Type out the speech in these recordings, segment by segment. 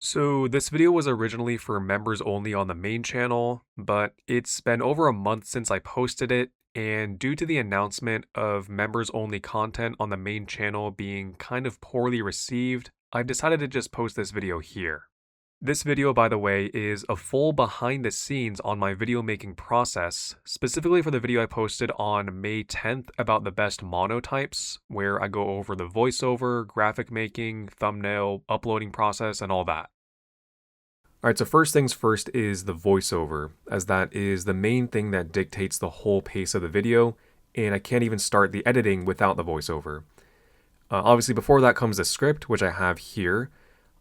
So this video was originally for members only on the main channel, but it's been over a month since I posted it, and due to the announcement of members only content on the main channel being kind of poorly received, I've decided to just post this video here. This video, by the way, is a full behind the scenes on my video making process, specifically for the video I posted on May 10th about the best monotypes, where I go over the voiceover, graphic making, thumbnail, uploading process, and all that. Alright, so first things first is the voiceover, as that is the main thing that dictates the whole pace of the video, and I can't even start the editing without the voiceover. Obviously, before that comes the script, which I have here.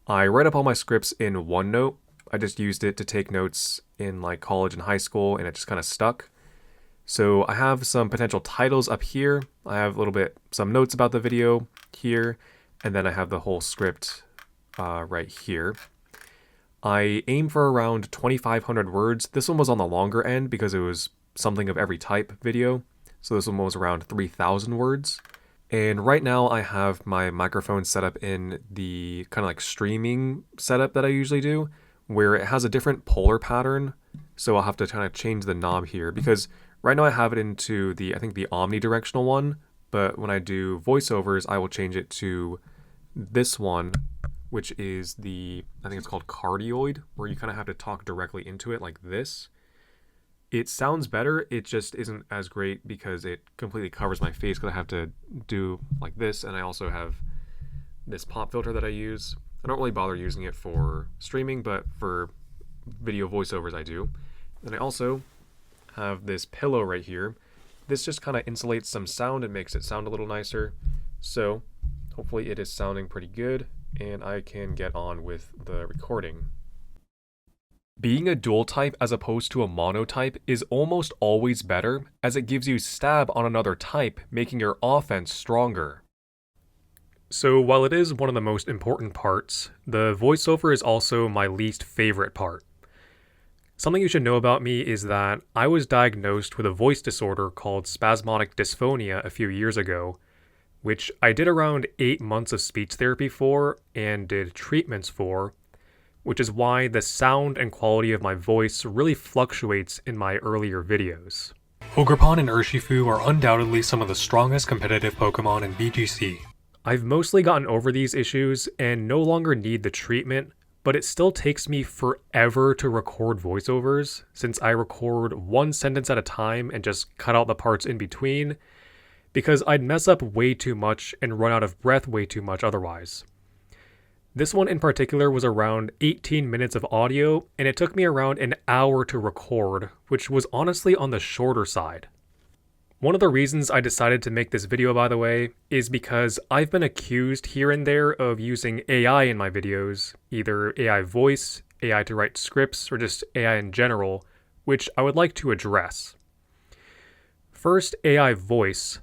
I write up all my scripts in OneNote. I just used it to take notes in like college and high school, and it just kind of stuck. So I have some potential titles up here. I have a little bit, some notes about the video here, and then I have the whole script right here. I aim for around 2,500 words. This one was on the longer end because it was something of every type video. So this one was around 3,000 words. And right now I have my microphone set up in the kind of like streaming setup that I usually do, where it has a different polar pattern. So I'll have to kind of change the knob here because right now I have it into I think the omnidirectional one. But when I do voiceovers, I will change it to this one, which is I think it's called cardioid, where you kind of have to talk directly into it like this. It sounds better, it just isn't as great because it completely covers my face because I have to do like this, and I also have this pop filter that I use. I don't really bother using it for streaming, but for video voiceovers I do. And I also have this pillow right here. This just kind of insulates some sound and makes it sound a little nicer. So hopefully it is sounding pretty good, and I can get on with the recording. Being a dual type as opposed to a monotype is almost always better, as it gives you stab on another type, making your offense stronger. So while it is one of the most important parts, the voiceover is also my least favorite part. Something you should know about me is that I was diagnosed with a voice disorder called spasmodic dysphonia a few years ago, which I did around 8 months of speech therapy for and did treatments for, which is why the sound and quality of my voice really fluctuates in my earlier videos. Ogerpon and Urshifu are undoubtedly some of the strongest competitive Pokemon in VGC. I've mostly gotten over these issues and no longer need the treatment, but it still takes me forever to record voiceovers, since I record one sentence at a time and just cut out the parts in between, because I'd mess up way too much and run out of breath way too much otherwise. This one in particular was around 18 minutes of audio, and it took me around an hour to record, which was honestly on the shorter side. One of the reasons I decided to make this video, by the way, is because I've been accused here and there of using AI in my videos, either AI voice, AI to write scripts, or just AI in general, which I would like to address. First, AI voice.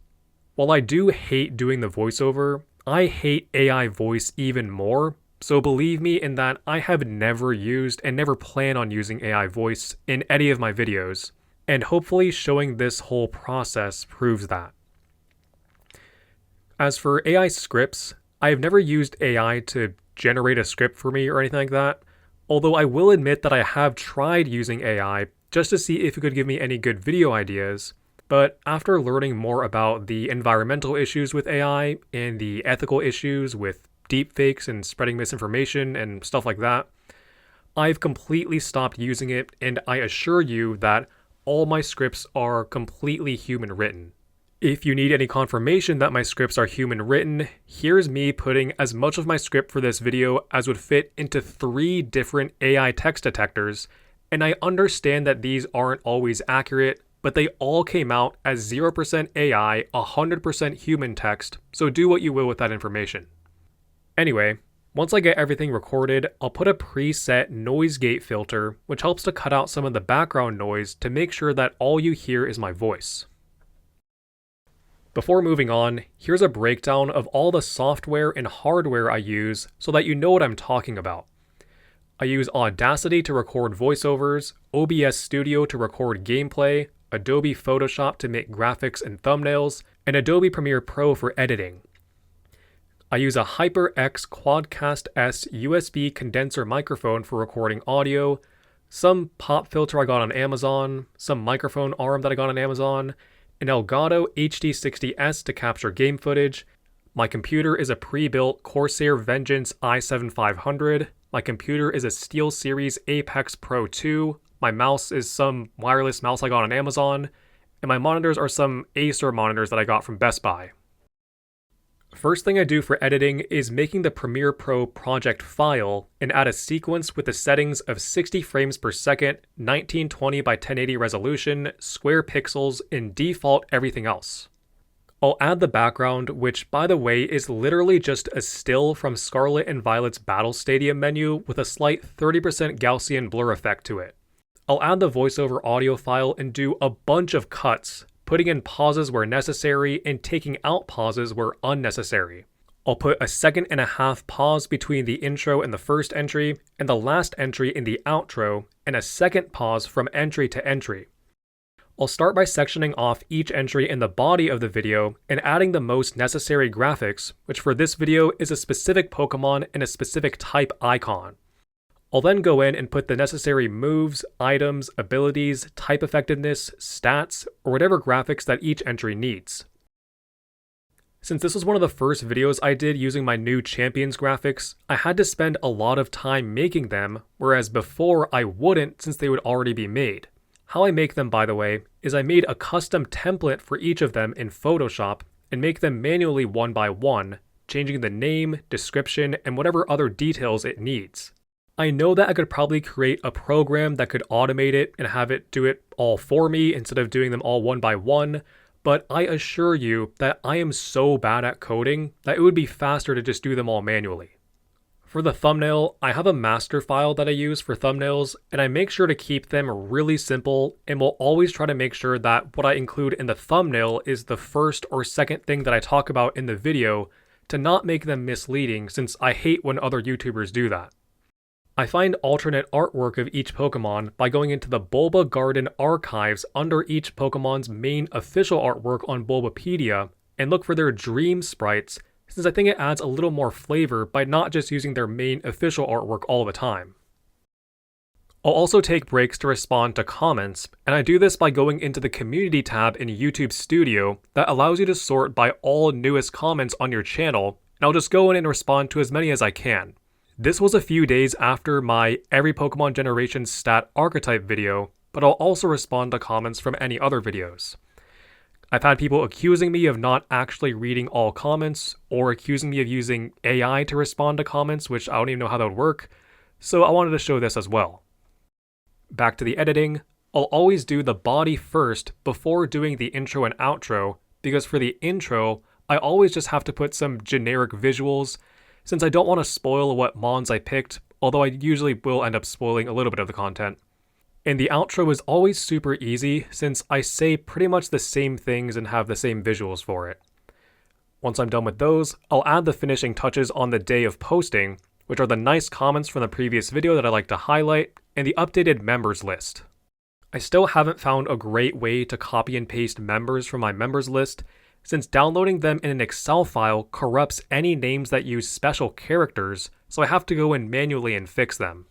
While I do hate doing the voiceover, I hate AI voice even more, so believe me in that I have never used and never plan on using AI voice in any of my videos, and hopefully showing this whole process proves that. As for AI scripts, I have never used AI to generate a script for me or anything like that, although I will admit that I have tried using AI just to see if it could give me any good video ideas. But after learning more about the environmental issues with AI and the ethical issues with deepfakes and spreading misinformation and stuff like that, I've completely stopped using it, and I assure you that all my scripts are completely human written. If you need any confirmation that my scripts are human written, here's me putting as much of my script for this video as would fit into 3 different AI text detectors, and I understand that these aren't always accurate, but they all came out as 0% AI, 100% human text, so do what you will with that information. Anyway, once I get everything recorded, I'll put a preset noise gate filter, which helps to cut out some of the background noise to make sure that all you hear is my voice. Before moving on, here's a breakdown of all the software and hardware I use so that you know what I'm talking about. I use Audacity to record voiceovers, OBS Studio to record gameplay, Adobe Photoshop to make graphics and thumbnails, and Adobe Premiere Pro for editing. I use a HyperX Quadcast S USB condenser microphone for recording audio, some pop filter I got on Amazon, some microphone arm that I got on Amazon, an Elgato HD60S to capture game footage. My computer is a pre-built Corsair Vengeance i7-500. My computer is a SteelSeries Apex Pro 2. My mouse is some wireless mouse I got on Amazon. And my monitors are some Acer monitors that I got from Best Buy. First thing I do for editing is making the Premiere Pro project file and add a sequence with the settings of 60 frames per second, 1920 by 1080 resolution, square pixels, and default everything else. I'll add the background, which by the way is literally just a still from Scarlet and Violet's Battle Stadium menu with a slight 30% Gaussian blur effect to it. I'll add the voiceover audio file and do a bunch of cuts, putting in pauses where necessary and taking out pauses where unnecessary. I'll put a 1.5-second pause between the intro and the first entry, and the last entry in the outro, and a second pause from entry to entry. I'll start by sectioning off each entry in the body of the video and adding the most necessary graphics, which for this video is a specific Pokemon and a specific type icon. I'll then go in and put the necessary moves, items, abilities, type effectiveness, stats, or whatever graphics that each entry needs. Since this was one of the first videos I did using my new Champions graphics, I had to spend a lot of time making them, whereas before I wouldn't since they would already be made. How I make them, by the way, is I made a custom template for each of them in Photoshop and make them manually one by one, changing the name, description, and whatever other details it needs. I know that I could probably create a program that could automate it and have it do it all for me instead of doing them all one by one, but I assure you that I am so bad at coding that it would be faster to just do them all manually. For the thumbnail, I have a master file that I use for thumbnails, and I make sure to keep them really simple and will always try to make sure that what I include in the thumbnail is the first or second thing that I talk about in the video to not make them misleading, since I hate when other YouTubers do that. I find alternate artwork of each Pokemon by going into the Bulba Garden archives under each Pokemon's main official artwork on Bulbapedia and look for their dream sprites, since I think it adds a little more flavor by not just using their main official artwork all the time. I'll also take breaks to respond to comments, and I do this by going into the Community tab in YouTube Studio that allows you to sort by all newest comments on your channel, and I'll just go in and respond to as many as I can. This was a few days after my Every Pokemon Generation Stat Archetype video, but I'll also respond to comments from any other videos. I've had people accusing me of not actually reading all comments, or accusing me of using AI to respond to comments, which I don't even know how that would work, so I wanted to show this as well. Back to the editing, I'll always do the body first before doing the intro and outro, because for the intro, I always just have to put some generic visuals, since I don't want to spoil what mons I picked, although I usually will end up spoiling a little bit of the content. And the outro is always super easy, since I say pretty much the same things and have the same visuals for it. Once I'm done with those, I'll add the finishing touches on the day of posting, which are the nice comments from the previous video that I like to highlight, and the updated members list. I still haven't found a great way to copy and paste members from my members list, since downloading them in an Excel file corrupts any names that use special characters, so I have to go in manually and fix them.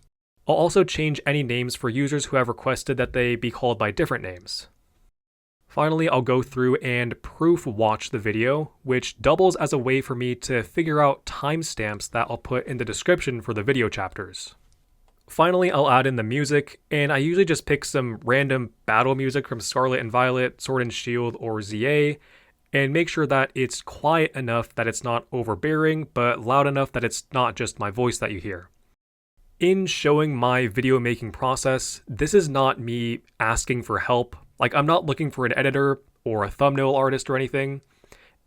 I'll also change any names for users who have requested that they be called by different names. Finally, I'll go through and proof watch the video, which doubles as a way for me to figure out timestamps that I'll put in the description for the video chapters. Finally, I'll add in the music, and I usually just pick some random battle music from Scarlet and Violet, Sword and Shield, or ZA, and make sure that it's quiet enough that it's not overbearing, but loud enough that it's not just my voice that you hear. In showing my video making process, this is not me asking for help. Like, I'm not looking for an editor or a thumbnail artist or anything.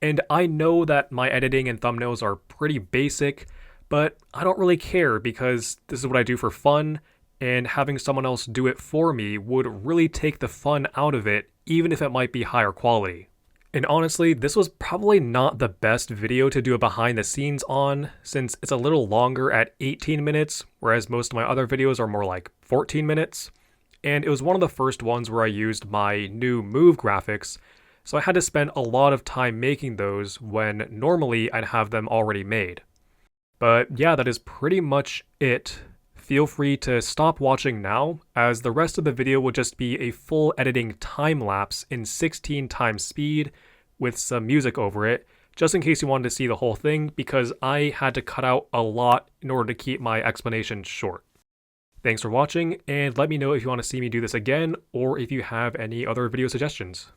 And I know that my editing and thumbnails are pretty basic, but I don't really care because this is what I do for fun, and having someone else do it for me would really take the fun out of it, even if it might be higher quality. And honestly, this was probably not the best video to do a behind the scenes on, since it's a little longer at 18 minutes, whereas most of my other videos are more like 14 minutes. And it was one of the first ones where I used my new move graphics, so I had to spend a lot of time making those when normally I'd have them already made. But yeah, that is pretty much it. Feel free to stop watching now, as the rest of the video will just be a full editing time lapse in 16 times speed with some music over it, just in case you wanted to see the whole thing, because I had to cut out a lot in order to keep my explanation short. Thanks for watching, and let me know if you want to see me do this again, or if you have any other video suggestions.